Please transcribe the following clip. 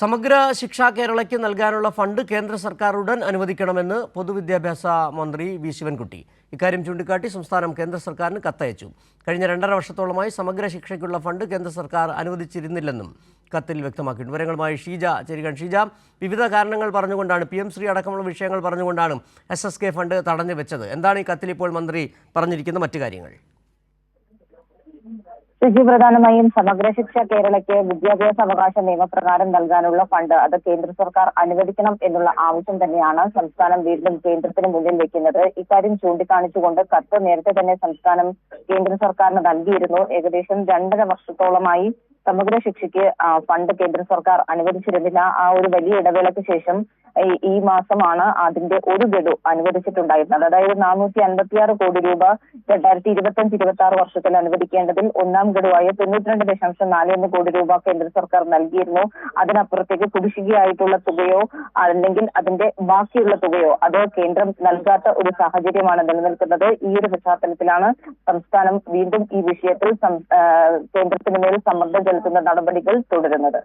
സമഗ്ര ശിക്ഷ കേരളയ്ക്ക് നൽകാനുള്ള ഫണ്ട് കേന്ദ്ര സർക്കാർ ഉടൻ അനുവദിക്കണമെന്ന് പൊതുവിദ്യാഭ്യാസ മന്ത്രി വി ശിവൻകുട്ടി. ഇക്കാര്യം ചൂണ്ടിക്കാട്ടി സംസ്ഥാനം കേന്ദ്ര സർക്കാരിന് കത്തയച്ചു. കഴിഞ്ഞ 2.5 വർഷത്തോളമായി സമഗ്ര ശിക്ഷയ്ക്കുള്ള ഫണ്ട് കേന്ദ്ര സർക്കാർ അനുവദിച്ചിരുന്നില്ലെന്നും കത്തിൽ വ്യക്തമാക്കി. വിവരങ്ങളുമായി ഷീജ ചേരുകയാണ്. ഷീജ, വിവിധ കാരണങ്ങൾ പറഞ്ഞുകൊണ്ടാണ് PM ശ്രീ അടക്കമുള്ള വിഷയങ്ങൾ പറഞ്ഞുകൊണ്ടാണ് SSK ഫണ്ട് തടഞ്ഞു വെച്ചത്. എന്താണ് ഈ കത്തിൽ ഇപ്പോൾ മന്ത്രി പറഞ്ഞിരിക്കുന്ന മറ്റു കാര്യങ്ങൾ? പ്രധാനമായും സമഗ്ര ശിക്ഷ കേരളയ്ക്ക് വിദ്യാഭ്യാസ അവകാശ നിയമപ്രകാരം നൽകാനുള്ള ഫണ്ട് അത് കേന്ദ്ര സർക്കാർ അനുവദിക്കണം എന്നുള്ള ആവശ്യം തന്നെയാണ് സംസ്ഥാനം വീണ്ടും കേന്ദ്രത്തിന് മുന്നിൽ വെക്കുന്നത്. ഇക്കാര്യം ചൂണ്ടിക്കാണിച്ചുകൊണ്ട് കത്ത് നേരത്തെ തന്നെ സംസ്ഥാനം കേന്ദ്ര സർക്കാരിന് നൽകിയിരുന്നു. ഏകദേശം 2.5 വർഷത്തോളമായി സമഗ്ര ശിക്ഷയ്ക്ക് ഫണ്ട് കേന്ദ്ര സർക്കാർ അനുവദിച്ചിരുന്നില്ല. ആ ഒരു വലിയ ഇടവേളയ്ക്ക് ശേഷം ഈ മാസമാണ് അതിന്റെ ഒരു ഗഡു അനുവദിച്ചിട്ടുണ്ടായിരുന്നത്. അതായത് 456 കോടി രൂപ 2025-26 വർഷത്തിൽ അനുവദിക്കേണ്ടതിൽ ഒന്നാം ഗഡുവായ 92.41 കോടി രൂപ കേന്ദ്ര സർക്കാർ നൽകിയിരുന്നു. അതിനപ്പുറത്തേക്ക് കുടിശ്ശികയായിട്ടുള്ള തുകയോ അല്ലെങ്കിൽ അതിന്റെ ബാക്കിയുള്ള തുകയോ അത് കേന്ദ്രം നൽകാത്ത ഒരു സാഹചര്യമാണ് നിലനിൽക്കുന്നത്. ഈ ഒരു പശ്ചാത്തലത്തിലാണ് സംസ്ഥാനം വീണ്ടും ഈ വിഷയത്തിൽ കേന്ദ്രത്തിന് മേൽ സമ്മർദ്ദം ചെലുത്തുന്ന നടപടികൾ തുടരുന്നത്.